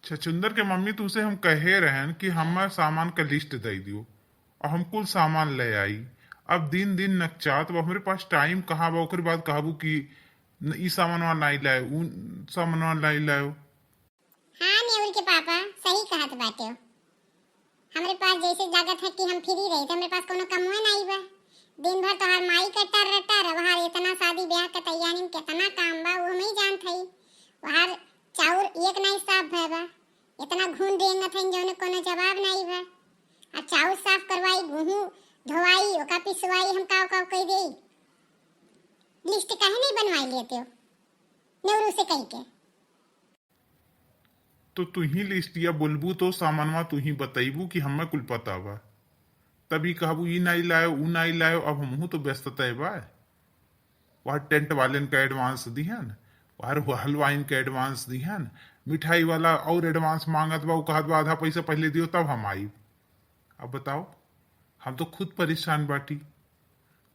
छछुंदर के मम्मी तुसे हम कहे रहन कि हमार सामान का लिस्ट दे दियो और हम कुल सामान ले आई। अब दिन दिन नकचात अब हमारे पास टाइम कहाँ बा ओकरे बाद कहबू कि ई सामानवा नहीं लाए उ सामानवा नहीं लायो। हाँ नेउल के पापा सही कहत बाटे हो। हमरे पास जैसे लागत है कि हम फ्री रही तो हमरे पास कोनो कमुए नहीं बा। दिन भर तो हर माई का टर वहार इतना शादी ब्याह का तैयारी में कितना काम बा वो नहीं जानत हई। वहार चाउर एक नहीं साफ भय बा, इतना घून रेंगत हई जौने कोनो जवाब नहीं बा। आ चाउर साफ करवाई, गेहूं धोवाई, ओका पिसवाई, हम काव काव कह देई। लिस्ट काहे नहीं बनवाई लेते हो नेहरू से कह के। तो तू ही लिस्ट या बोलबू तो सामानवा तू ही बताइबू कि हमें कुल पता बा, तभी कहबू ई नहीं लायो ऊ नहीं लायो। अब हमहू तो व्यस्तता है बा। वह टेंट वाले का एडवांस दिहन, वह हलवाइन का एडवांस दिहन, मिठाई वाला और एडवांस मांगत बा, कहत बा आधा पैसा पहले दियो तब हम आई। अब बताओ, हम तो खुद परेशान बाटी।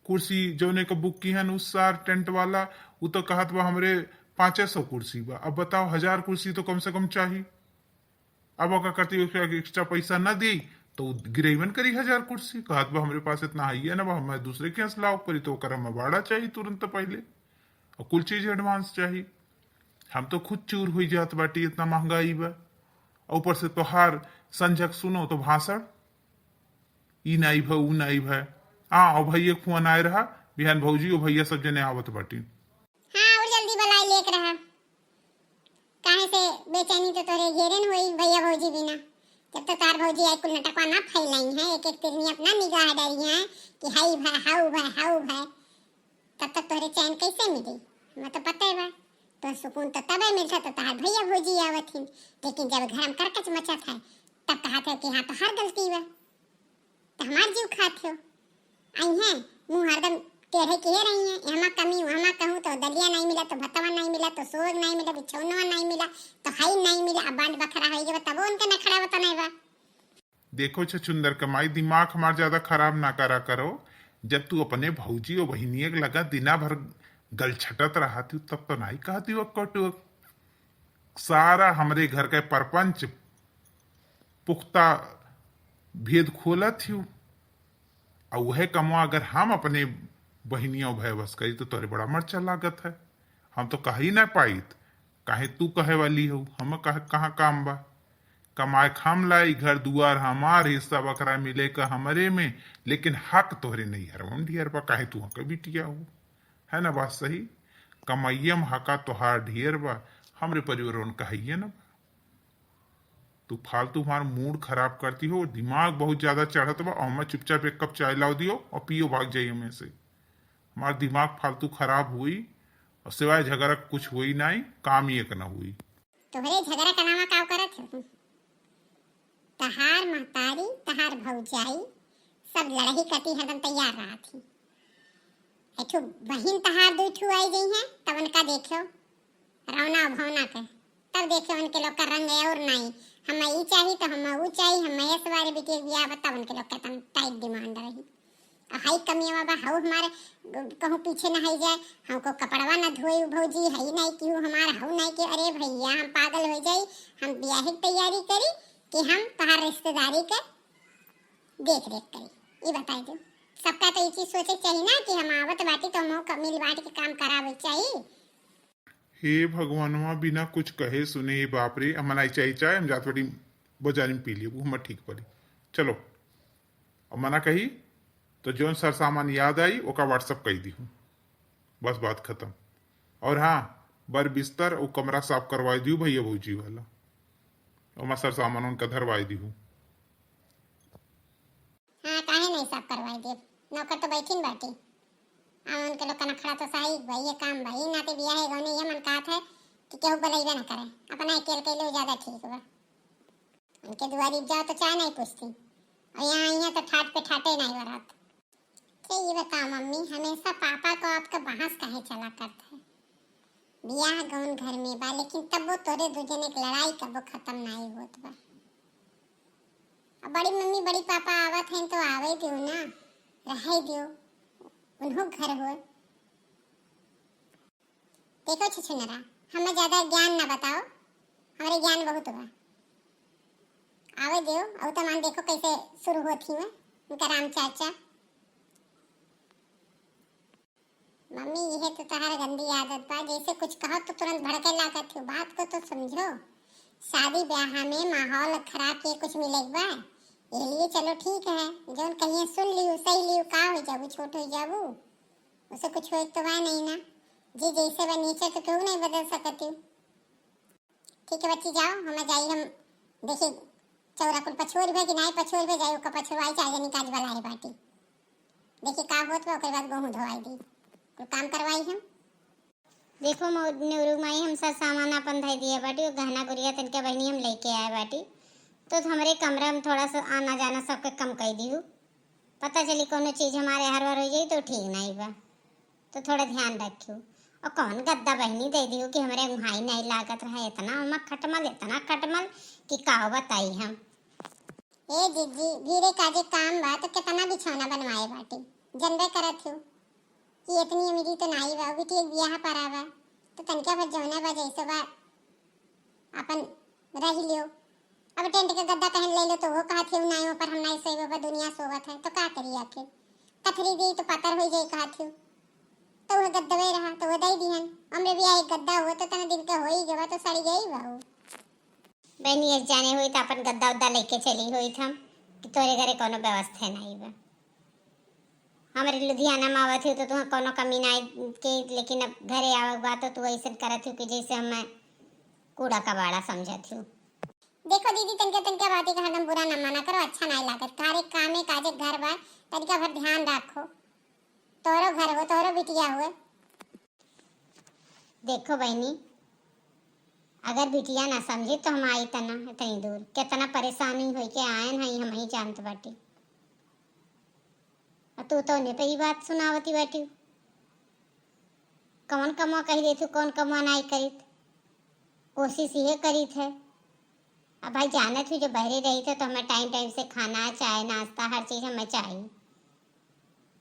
कुर्सी जौने का बुक की हन उस सार टेंट वाला वो तो कहत बा हमरे 500 कुर्सी बा। अब बताओ 1000 कुर्सी तो कम से कम चाहिए। अब अगर करती एक्स्ट्रा पैसा ना दी तो गिरेवन करी 1000 कुर्सी। कहत बा हमरे पास इतना है ना बा, हमें दूसरे के हंसला ऊपर तो कर हमें भाड़ा चाहिए तुरंत पहले और कुल चीज एडवांस चाहिए। हम तो खुद चूर हुई जात बाटी, इतना महंगाई बा। ऊपर से तोहार संझक सुनो तो भाषण ई नहीं भा ऊ नहीं भा। और भैया फोन आए रहा बिहान भौजी और भैया सब जने आवत बाटी। हाँ और जल्दी बलाई लेक रहा। काहे से बेचैनी तो तोरे घेरन हुई भैया भौजी बिना। जब तो तार भौजी आई कुल नटकवा ना फैलाई है, एक एक तिरनी अपना निगाह डाली है कि हाई भाई हाउ भाई, तब तक तोरे चैन कैसे मिली। हमें तो पता है बा तो सुकून तो तबे मिलता तो तार भैया भौजी आवत ही। लेकिन जब घर में करकच मचत है तब कहते कि हाँ तो हर गलती बा तो हमार जीव खाते हो। आई हैं मुँह हरदम टेढ़े किए रही हैं, यहाँ कमी वहाँ कहूँ तो दलिया नहीं मिला तो भतवा नहीं मिला तो सोग नहीं मिला बिछौनवा नहीं मिला तो हाई नहीं मिला। अब बांड बखरा है ये तब उनके न खड़ा बता नहीं बा। देखो छछुंदर कमाई दिमाग हमार ज्यादा खराब ना करा करो। जब तू अपने भौजी और बहिनिया के लगा दिना भर गल छटत रहा थी तब तो नहीं कहती वो कटु। सारा हमरे घर के परपंच पुख्ता भेद खोला थी और वह कमवा अगर हम अपने बहनियों भय बस करी तो तोरे बड़ा मर्चा लागत है। हम तो कह ही ना पाइत, काहे तू कहे वाली हो। हम कहाँ काम बा, कमाए खाम लाई, घर दुआर हमार, हिस्सा बकरा मिले का हमारे में, लेकिन हक तोहरे नहीं हरवम ढियर बा। काहे तू हक बिटिया हो, है ना बात सही। कमाइयम हका तोहार ढेर बा, हमरे परिवार कहिए ना। तू फालतू हमार मूड खराब करती हो, दिमाग बहुत ज्यादा चढ़त बा और मैं चुपचाप एक कप चाय लाओ दियो और पियो भाग जाइए में से। हमार दिमाग फालतू खराब हुई और सिवाय झगड़ा कुछ हुई नहीं, काम ही एक न हुई। तोहरे झगड़ा कनामा काव करत हो। तहार महतारी तहार भौजाई सब लड़ही कटी हरदम तैयार रहा थी। एठो बहिन तहार दो ठू आई गई हैं तब उनका देखो रौना भौना के, तब देखो उनके लोग का रंग है और नहीं हमें ई चाहिए तो हमें वो चाहिए। हमें इस बारे बेटी बियाह बता उनके लोग का टाइट डिमांड रही। और हाई कमियां बा हाउ हमारे कहूँ पीछे न जाए, हमको कपड़वा न धोए भौजी हई नहीं कि हमारा हाउ नहीं कि अरे भैया हम पागल हो जाई। हम ब्याह की तैयारी करी कि हम तहार रिश्तेदारी के देख रेख करी। ये बताई दो सबका तो ये चीज सोचे चाहिए ना कि हम आवत बाटी तो हम मिल बांट के काम करावे चाहिए। हे भगवानवा बिना कुछ कहे सुने हे बाप रे। हम नहीं चाहिए चाय, हम जात बड़ी बाजारी में पी लिए वो हमें ठीक पड़ी। चलो अब मना कही तो जौन सर सामान याद आई ओका व्हाट्सअप कही दी हूँ, बस बात खत्म। और हाँ बर बिस्तर और कमरा साफ करवाई दी भैया भौजी वाला और मैं सर सामान उनका धरवाई दी हूँ। हाँ काहे नहीं साफ करवाई दे, नौकर तो बैठीन बाटी। उनके लोग का नखरा तो सही भाई ये काम भाई नाते बिया है गौने ये मन कहत है कि केहू बलैबे न करे, अपना अकेले कैले ज्यादा ठीक बा। उनके दुआरी जाओ तो चाय नहीं पूछती और यहाँ आई तो ठाट पे ठाटे नहीं बरात। ये बताओ मम्मी हमेशा पापा को आपका बहस काहे चला करता है। बियाह गौन घर में बा लेकिन तब वो तोरे दूजने की लड़ाई कबो खत्म नहीं होत बा। अब बड़ी मम्मी बड़ी पापा आवत हैं तो आवे दियो ना, रहे दियो उन्हों घर हो। देखो छछुनरा हमें ज्यादा ज्ञान ना बताओ, हमारे ज्ञान बहुत बा। आवे दियो और तमान देखो कैसे शुरू होती है उनका राम चाचा। मम्मी यह तो तुम्हारा गंदी आदत बा, जैसे कुछ कहो तो तुरंत भड़के लागत हो, बात को तो समझो। शादी ब्याह में माहौल खराब के कुछ मिलेगा ये लिए चलो ठीक है, जो कहिए सुन लियो सही लियो, का हो जाबू छोट हो जाबू उसे कुछ हो तो वह नहीं ना जी, जैसे वह नीचे तो क्यों नहीं बदल सकती। ठीक है बच्ची जाओ, हमें जाइए हम देखिए चौरा कुल पछोर भे कि नहीं पछोर भे, जाइए का पछोरवाई चाहिए नहीं काज वाला है बाटी, देखिए का होत बा ओकर बाद गेहूं धोवाई दी कुल काम करवाई हम। देखो नेहरू माई हम सब सामान अपन धई दिया बाटी और गहना गुड़िया तनके बहनी हम लेके आए बाटी, तो हमारे कमरा में थोड़ा सा आना जाना सबके कम कर दियो, पता चली कोनो चीज हमारे हर बार हो जाई तो ठीक नहीं बा, तो थोड़ा ध्यान रखियो। और कौन गद्दा बहनी दे दियो कि हमारे उहाई नहीं लागत रहा, इतना खटमल कि का बताई हम। ए जीजी धीरे काजे काम बा तो कितना बिछौना बनवाए बाटी, जनबे करत हो कि इतनी अमीरी तो नहीं बा, बेटी एक ब्याह पर आवा तो तनका भर जौना बा जैसे बा अपन रह लियो। अब टेंट के गद्दा पहन ले लो तो वो कहत हो नहीं ऊपर हम नहीं सोए बा दुनिया सोवत है, तो का करी आखिर कथरी दी तो पतर हो जाई कहत हो, तो वो गद्दवे रहा तो वो दई दिहन, हमरे भी एक गद्दा हो तो तना दिन के हो ही गवा तो सड़ी गई बा। बहनी एक जाने हुई तो अपन गद्दा उद्दा लेके चली हुई थम कि तोरे घरे कोनो व्यवस्था नहीं बा, हमारे लुधियाना में आवत हो तो तुम कोनो कमी नहीं के, लेकिन अब घरे आवक बा तो तू ऐसे करत हो कि जैसे हमें कूड़ा कबाड़ा समझत हो। देखो दीदी तनके बाती का हरदम बुरा न माना करो, अच्छा नहीं लागत, कारे कामे काजे घर बा तनिका भर ध्यान रखो, तोरो घर हो तोरो बिटिया हुए। देखो बहनी अगर बिटिया ना समझे तो हम आई तना इतनी दूर कितना परेशानी हुई के आयन हई हम ही जानत बाटी, तू तो ने पे ही बात सुनावती बाटी, कौन कमा कही देथु कौन कमा नहीं करीत, कोशिश ये करीत है। अब भाई जाने थी जो बहरे रही थे तो हमें टाइम टाइम से खाना चाय नाश्ता हर चीज हमें चाहिए,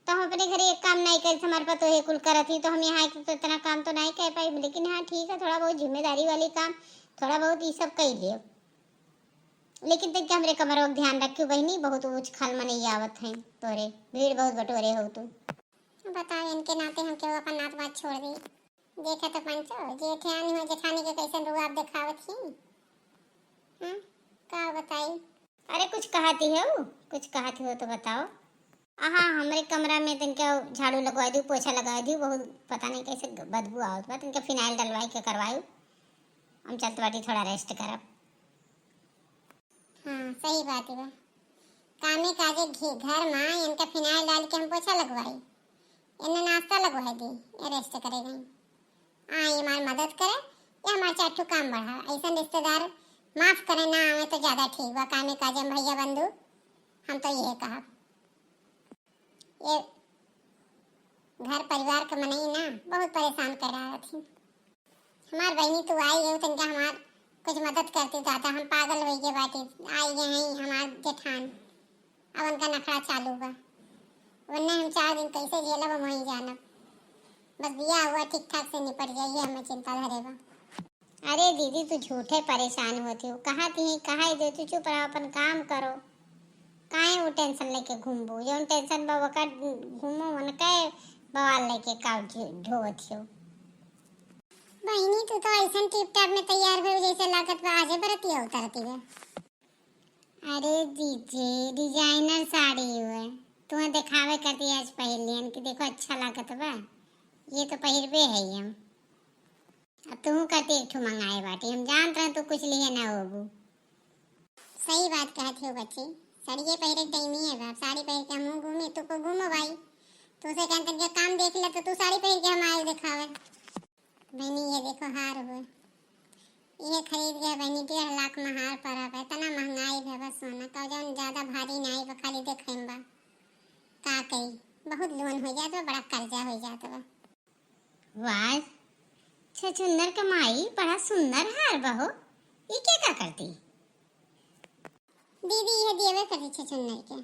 तो हम अपने घरे एक काम नहीं करी, हमारे पास तो ये कुल करत ही तो हम यहाँ तो इतना काम तो नहीं कर पाई, लेकिन हाँ ठीक है थोड़ा बहुत जिम्मेदारी वाली काम थोड़ा बहुत ये सब कर लियो, लेकिन तक हमरे कमरों का ध्यान रखियो बहनी, बहुत ऊंच खाल में नहीं आवत है तोरे, भीड़ बहुत बटोरे हो तू। बताओ इनके नाते हम क्यों अपन नात बात छोड़ दी, देखा तो पंचो जेठानी हो जेठानी के कैसे रुआब दिखावत ही, हां का बताई। अरे कुछ कहती है वो, कुछ कहती हो तो बताओ। हाँ हमारे कमरा में तिनका झाड़ू लगवा दी पोछा लगा दी, बहुत पता नहीं कैसे बदबू आवत बा, तिनका फिनाइल डलवाई के करवायू, हम चलते बाटी थोड़ा रेस्ट करब। हाँ सही बात है, कामे काजे घर में इनका फिनाइल डाल के हम पोछा लगवाई, इन्हें नाश्ता लगवाई दी, ये रेस्ट करेगा हाँ ये हमारी मदद करे या हमारे चाटू काम बढ़ा, ऐसा रिश्तेदार माफ करे ना आवे तो ज्यादा ठीक बा, कामे काजे में भैया बंधु हम तो ये कहा, ये घर परिवार के मनई ना बहुत परेशान कर रहा थी। हमार बहनी तो आई है तनका हमार कुछ मदद करती दादा, हम पागल हो गए बाटी, आई गए हैं हमार जेठान, अब उनका नखरा चालू बा, वरना हम 4 दिन कैसे जेलब हम वहीं जानब, बस बिया हुआ ठीक ठाक से निपट जाइए हमें चिंता धरेगा। अरे दीदी तू झूठे परेशान होती हो, कहा थी कहा दे तू चुप रहो अपन काम करो, काहे वो टेंशन लेके घूमबू, जो टेंशन बाबा का घूमो मन के बवाल लेके का ढोवत हो। बहनी तू तो ऐसा टिप टाप में तैयार हो जैसे लागत बा आजे बरतिया उतरती है। अरे दीदी डिजाइनर साड़ी हुए तुम्हें दिखावे करती आज पहलियन कि देखो अच्छा लागत बा, ये तो पहिरबे है हम, अब तू करती एक ठू मंगाए बाटी, हम जानते हैं तू कुछ लिए ना होबू। सही बात कहती हो बच्ची, साड़िये पहरे टाइम ही है बाप, साड़ी पहन के हम घूमे तू को घूमो भाई, तू से कहते के काम देख ले तो तू साड़ी पहन के हम आए दिखावे। बहनी ये देखो हार हुए, ये खरीद गया बहनी 1.5 लाख में हार पड़ा है, इतना महंगाई है बस सोना का जो ज्यादा भारी नहीं बा, खाली देखें बा का कही बहुत लोन हो जाता, बड़ा कर्जा हो जाता। वाह छछुंदर कमाई बड़ा सुंदर हार बहो, ये क्या करती दीदी ये देवे करी छछुंदर के,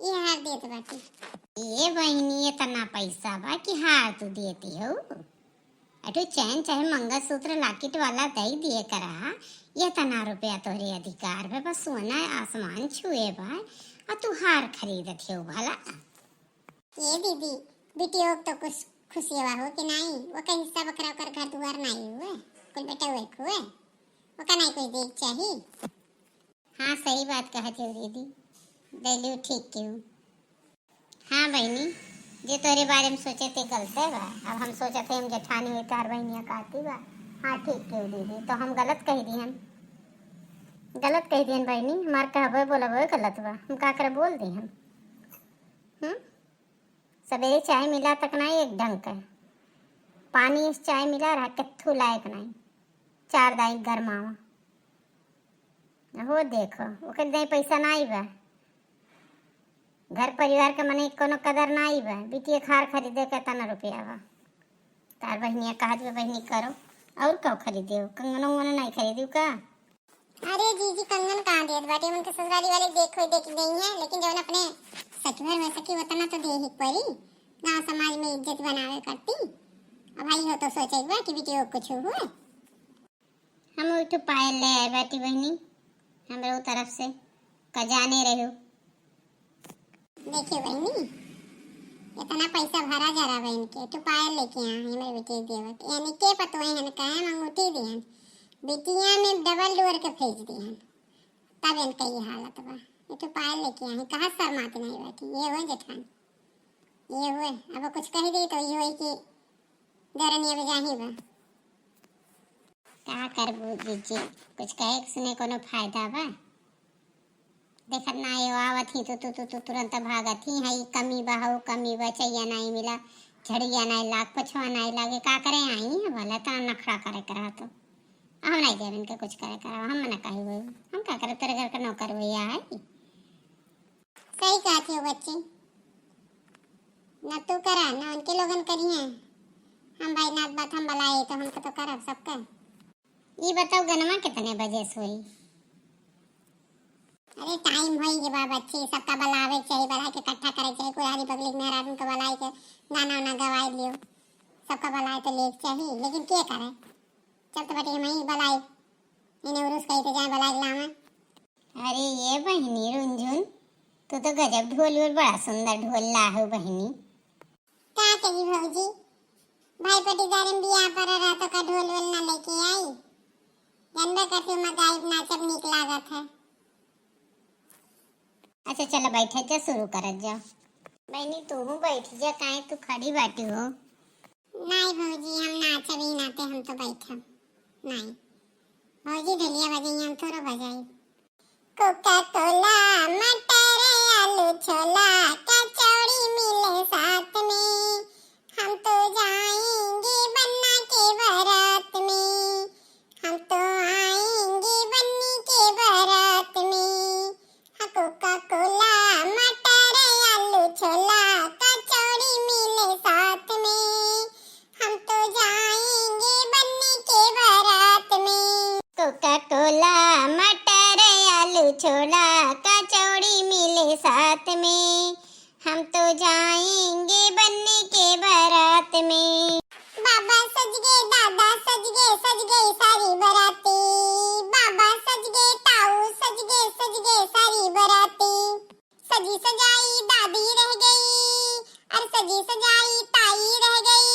ये हार देत बाटी। ये बहनी इतना पैसा बा कि हार तू देती हो, अटू चैन चाहे मंगलसूत्र लाकिट वाला दई दिए करा, ये तना रुपया तोहरे अधिकार बे, बस सोना आसमान छुए बा और तू हार खरीदत हो भला। ये दीदी बिटियों को तो कुछ खुशी हुआ हो कि नहीं, वो का हिस्सा बकरा कर घर दुआर नहीं हुए, कुल बेटा हुए वो का नहीं कुछ देख चाहिए। हाँ सही बात कहती हो दीदी, दिलू ठीक क्यों। हाँ बहनी, जे तोरे बारे में सोचे थे गलते बा, अब हम सोचे थे हम जेठानी हुई तार बहनिया कहती बा। हाँ ठीक क्यों दीदी, तो हम गलत कह दिहन, गलत कह दिहन बहनी, हमार कहबे बोलबे गलत बा, हम का करे बोल दिहन। सवेरे चाय मिला तक नहीं एक ढंग का, पानी इस चाय मिला रहा कत्थू लायक नहीं, 4 दाई गरमावा हो देखो ओके नहीं पैसा नहीं बा, घर परिवार के मने कोनो कदर नहीं बा, बिटिया खार खरीदे के तना रुपया बा। तार बहनिया कहा बहनी करो और कब खरीदे, कंगन उंगन नहीं खरीदू का। अरे जीजी कंगन कहाँ देत बाटे, उनके ससुराली वाले देखो देख गई हैं, लेकिन जब अपने सचभर में सकी उतना तो दे ही पड़ी, गांव समाज में इज्जत बनावे करती। अब भाई हो तो सोचे बा कि बिटियों को कुछ हुए। हम उठो पायल ले आए बेटी बहनी हमरे तरफ से, का जाने रहो। देखिए बहनी इतना पैसा भरा जा रहा बहन के, तो पायल लेके आ हमारे बेटे देवत, यानी के पतोए हन कहे मंगूठी दिहन, बिटिया में डबल डोर के भेज दिहन, तब इनका ये हालत बा। ये तो पायल लेके आई, कहा शर्माते नहीं बैठी, ये हुए जेठान ये हुए। अब वो कुछ कह दी तो ये हुए कि दरनिया बजाही बा। क्या करबू जीजी, कुछ कहे सुने कोनो फायदा बा, देखत ना ये आवत ही तो तुरंत भागत ही है, कमी बा हो कमी बा, चाहिए नहीं मिला, झड़िया नहीं लाग, पछवा नहीं लागे, का करे आई है भला, तना नखड़ा करे करा तो हम नहीं देव इनके कुछ करे करा, हम मना कही हुए, हम का करे तेरे घर का नौकर भैया है। सही कहती हो बच्ची, न तू करा न उनके लोगन करिए, हम भाई नाथ बात हम बलाए तो हमको तो करब सबका। ये बताओ गनमा कितने बजे सोई। अरे टाइम होई के बा बच्ची, सबका बलावे चाहिए, बला के इकट्ठा करे चाहिए, कुरारी पब्लिक मेहरान को बलाए के गाना वाना गवाए लियो, सबका बलाए तो लेक चाहिए, लेकिन क्या करे चल तो बटे मैं ही बलाए इन्हें उरुस कही तो जाए बलाए लावा। अरे ये बहनी रुंझुन, तू तो गजब ढोल और बड़ा सुंदर ढोल लाहू बहनी। क्या कही भौजी, भाई पटीदार में बियाह पर रहा तो का ढोल वोल ना लेके आई, जनबे करती हूँ गायब नाचब निक लागत है। अच्छा चलो बैठ जा, शुरू कर जा बहनी, तू बैठ जा, काहे तू खड़ी बाटी हो। नहीं भौजी हम नाचब ही नाते, हम तो बैठब नहीं। भौजी ढोलिया बजाई हम थोड़ा बजाई। कोका कोला मटर आलू छोला कचौड़ी मिले साथ में, हम तो जाएंगे बन्ना के बारात में, हम तो आएंगे बन्नी के बारात में। कोका कोला मटर आलू छोला कचौड़ी मिले साथ में, हम तो जाएंगे बन्नी के बारात में। कोका कोला मटर आलू छोला कचौड़ी मिले साथ में, हम तो जाएंगे बनने के बारात में। बाबा सज गए दादा सज गई सारी बराती, बाबा सज गए ताऊ सज गए सारी बराती, सजी सजाई दादी रह गई, अरे सजी सजाई ताई रह गई,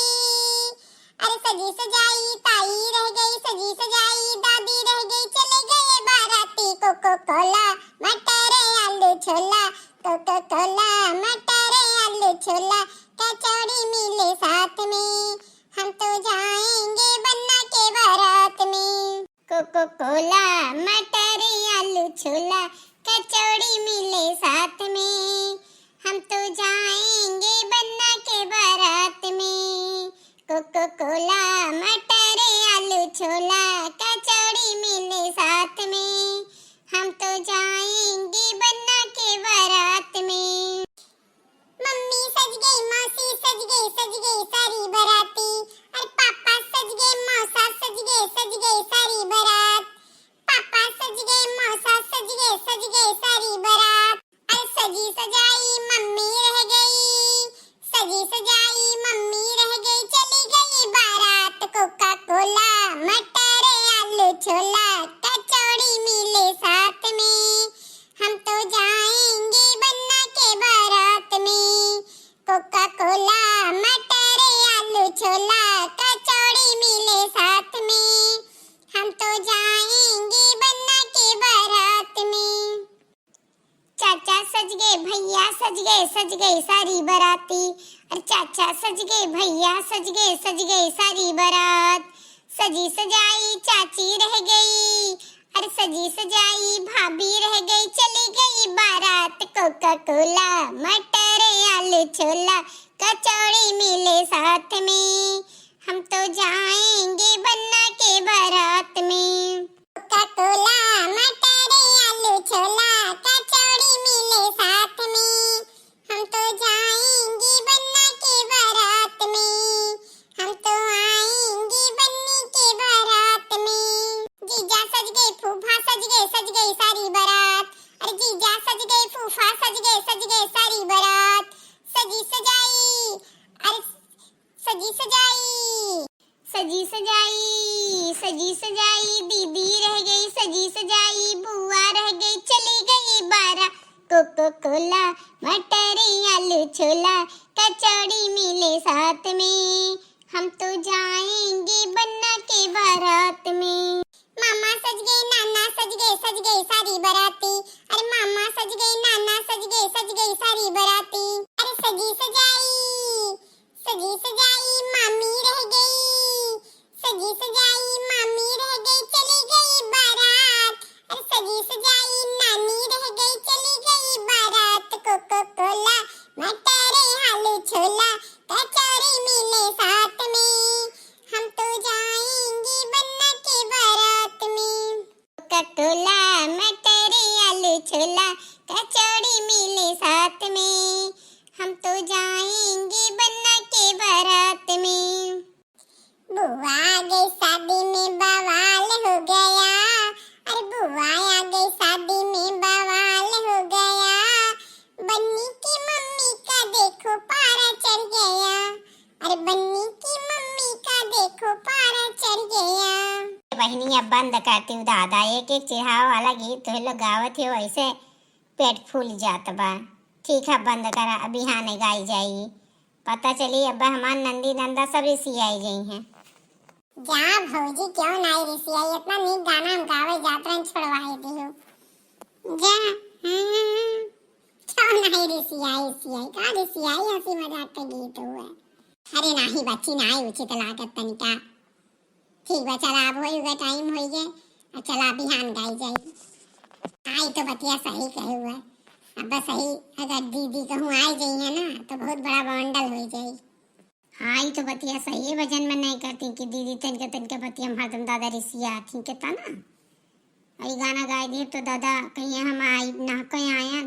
अरे सजी सजाई ताई रह गई, सजी सजाई दादी रह गई, चले गए बाराती। कोको कोला मटर आलू छोला, कोको कोला मटर आलू छोला कचौड़ी मिले साथ में, हम तो जाएंगे बन्ना के बारात में। कोको कोला मटर आलू छोला कचौड़ी मिले साथ में, हम तो जाएंगे बन्ना के बारात में। कोको कोला मटर आलू छोला कचौड़ी मिले साथ में, हम तो जाएंगे बन्ना के बारात में। मम्मी सज गई मौसी सज गई सारी बराती, अरे पापा सज गए मौसा सज गए सारी बरात, पापा सज गए मौसा सज गए सारी बरात, अरे सजी सजाई मम्मी रह गई, सजी सजाई मम्मी रह गई, चली गई बारात। सज गए सारी बाराती। अरे चाचा सज गए, भैया सज गए सारी बारात। सजी सजाई चाची रह गई, अरे सजी सजाई भाभी रह गई। चली गई बारात, कोका कोला मटर आलू छोला कचौड़ी मिले साथ में। हम तो जाएंगे बन्ना के बारात में। कोका कोला मटर आलू छोला कचौड़ी मिले साथ में। हम तो जाएंगे बन्ना के बारात में। हम तो आएंगे बन्नी के बारात में। जीजा सज गए, फूफा सज गए सारी बारात। अरे जीजा सज गए, फूफा सज गए सारी बारात। सजी सजाई, अरे सजी सजाई, सजी सजाई दीदी रह गई, सजी सजाई बुआ रह गई। चली गई बारात, कोको कोला मटर आलू छोला कचौड़ी मिले साथ में। हम तो जाएंगे बन्ना के बारात में। मामा सज गए, नाना सज गए सारी बाराती। अरे मामा सज गए, नाना सज गए सारी बाराती। अरे सजी सजाई मामी रह गई, सजी सजाई मामी रह गई। चली गई बारात, अरे सजी सजाई नानी रह गई। चली गई बारात, कोको कोला मटर आलू छोला कचौड़ी मिले साथ में। हम तो जाएंगे बन्ना के बारात में। कोका कोला मटर आलू छोला कचौड़ी मिले साथ में। हम तो जाएंगे बन्ना के बारात में। बुआ आ गई शादी में बवाल हो गया। अरे बुआ आ गई शादी में बवाल हो गया। बन्नी की मम्मी का देखो पारा चढ़ गया। अरे बन्नी की मम्मी का देखो पारा चढ़ गया। बहनी अब बंद करती हूँ दादा, एक एक चिढ़ाव वाला गीत तो लोग गावत हो, ऐसे पेट फूल जात बा। ठीक है बंद करा, अभी हाँ नहीं गाई जाएगी। पता चली अब हमार नंदी नंदा सब इसी आई गई हैं। जा भौजी क्यों नहीं रिसिया, इतना नीक गाना हम गावे जातरन छोड़वाए दियो। जा क्यों नहीं रिसिया का रिसिया हंसी मजाक का गीत हुआ। अरे नाही बच्ची नाही उचित लागत तनिका। ठीक बा चला, अब होई गए टाइम होई गए, अब चला बिहान गाई जाई। आई तो बतिया सही कहे हुआ। अब बस सही अगर दीदी कहूँ आई जाई है ना तो बहुत बड़ा बंडल हो जाई। हाँ ये तो बतिया सही है, वजन में नहीं करती कि दीदी तनके बतिया हम हरदम दादा रिसिया थी के ता ना। अरे गाना गाई दिए तो दादा कहीं हम आई ना कहीं आया